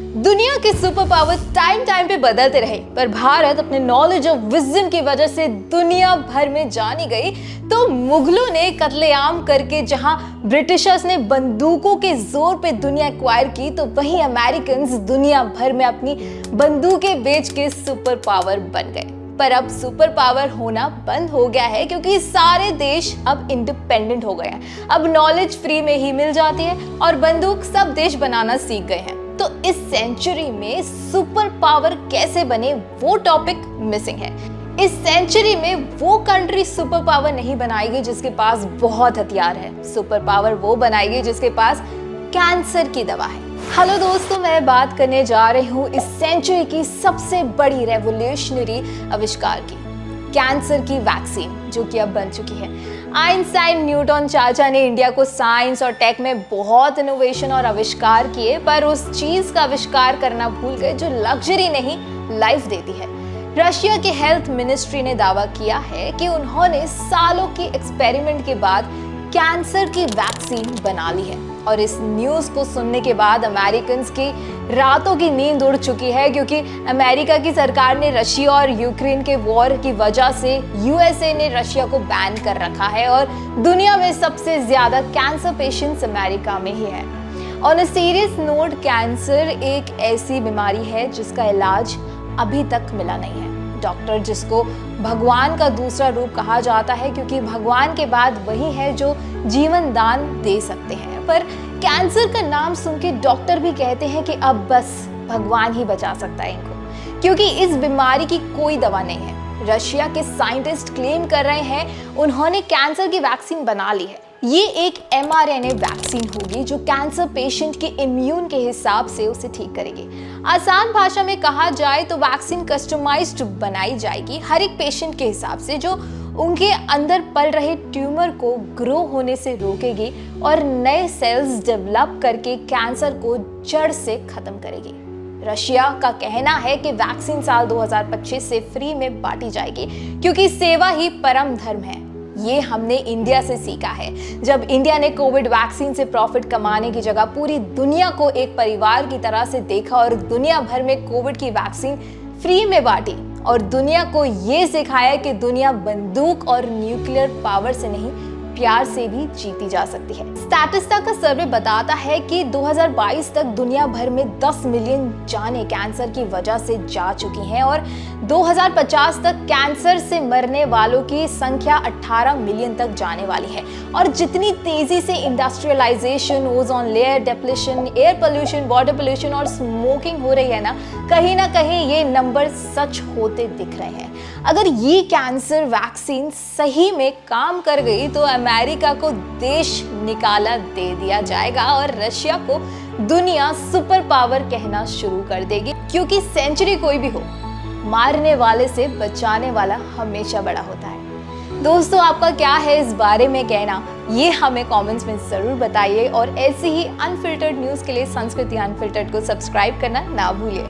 दुनिया के super power time time पे बदलते रहे, पर भारत अपने नॉलेज और विजडम की वजह से दुनिया भर में जानी गई। तो मुगलों ने कत्लेआम करके जहां ब्रिटिशर्स ने बंदूकों के जोर पे दुनिया एक्वायर की, तो वहीं अमेरिकन्स दुनिया भर में अपनी बंदूकें बेच के सुपर पावर बन गए। पर अब सुपर पावर होना बंद हो गया है, क्योंकि सारे देश अब इंडिपेंडेंट हो गए हैं। अब नॉलेज फ्री में ही मिल जाती है और बंदूक सब देश बनाना सीख गए हैं। तो इस सेंचुरी में सुपर पावर कैसे बने, वो टॉपिक मिसिंग है। इस सेंचुरी में वो कंट्री सुपर पावर नहीं बनाएगी जिसके पास बहुत हथियार है। सुपर पावर वो बनाएगी जिसके पास कैंसर की दवा है। हेलो दोस्तों, मैं बात करने जा रही हूँ इस सेंचुरी की सबसे बड़ी रेवोल्यूशनरी आविष्कार की, कैंसर की वैक्सीन, जो कि अब बन चुकी है। आइंस्टाइन, न्यूटन चाचा ने इंडिया को साइंस और टेक में बहुत इनोवेशन और आविष्कार किए, पर उस चीज का आविष्कार करना भूल गए जो लग्जरी नहीं, लाइफ देती है। रशिया के हेल्थ मिनिस्ट्री ने दावा किया है कि उन्होंने सालों की एक्सपेरिमेंट के बाद कैंसर की वैक्सीन बना ली है। और इस न्यूज़ को सुनने के बाद अमेरिकन्स की रातों की नींद उड़ चुकी है, क्योंकि अमेरिका की सरकार ने रशिया और यूक्रेन के वॉर की वजह से यूएसए ने रशिया को बैन कर रखा है और दुनिया में सबसे ज्यादा कैंसर पेशेंट्स अमेरिका में ही है। On a serious note, cancer एक ऐसी बीमारी है जिसका इलाज अभी तक मिला नहीं है। डॉक्टर, जिसको भगवान का दूसरा रूप कहा जाता है, क्योंकि भगवान के बाद वही है जो जीवन दान दे सकते हैं। पर कैंसर का नाम सुन के डॉक्टर भी कहते हैं कि अब बस भगवान ही बचा सकता है इनको, क्योंकि इस बीमारी की कोई दवा नहीं है। रशिया के साइंटिस्ट क्लेम कर रहे हैं उन्होंने कैंसर की वैक्सीन बना ली है। ये एक mRNA वैक्सीन होगी जो कैंसर पेशेंट के इम्यून के हिसाब से उसे ठीक करेगी। आसान भाषा में कहा जाए तो वैक्सीन कस्टमाइज्ड बनाई जाएगी हर एक पेशेंट के हिसाब से, जो उनके अंदर पल रहे ट्यूमर को ग्रो होने से रोकेगी और नए सेल्स डेवलप करके कैंसर को जड़ से खत्म करेगी। रशिया का कहना है कि वैक्सीन साल 2025 से फ्री में बांटी जाएगी, क्योंकि सेवा ही परम धर्म है। ये हमने इंडिया से सीखा है। जब इंडिया ने कोविड वैक्सीन से प्रॉफिट कमाने की जगह पूरी दुनिया को एक परिवार की तरह से देखा और दुनिया भर में कोविड की वैक्सीन फ्री में बांटी और दुनिया को ये सिखाया कि दुनिया बंदूक और न्यूक्लियर पावर से नहीं, प्यार से भी जीती जा सकती है। स्टैटिस्टा का सर्वे बताता है कि 2022 तक दुनिया भर में 10 मिलियन जानें कैंसर की वजह से जा चुकी हैं और 2050 तक कैंसर से मरने वालों की संख्या 18 मिलियन तक जाने वाली है। और जितनी तेजी से industrialisation, ozone layer depletion, air pollution, water pollution और स्मोकिंग हो रही है ना कहीं ये नंबर सच होते दिख रहे हैं। अगर ये कैंसर वैक्सीन सही में काम कर गई तो अमेरिका को देश निकाला दे दिया जाएगा और रशिया को दुनिया सुपर पावर कहना शुरू कर देगी, क्योंकि सेंचुरी कोई भी हो, मारने वाले से बचाने वाला हमेशा बड़ा होता है। दोस्तों, आपका क्या है इस बारे में कहना, ये हमें कमेंट्स में जरूर बताइए और ऐसी ही अनफिल्टर्ड न्यूज़ के लिए संस्कृति अनफिल्टर्ड को सब्सक्राइब करना ना भूलिए।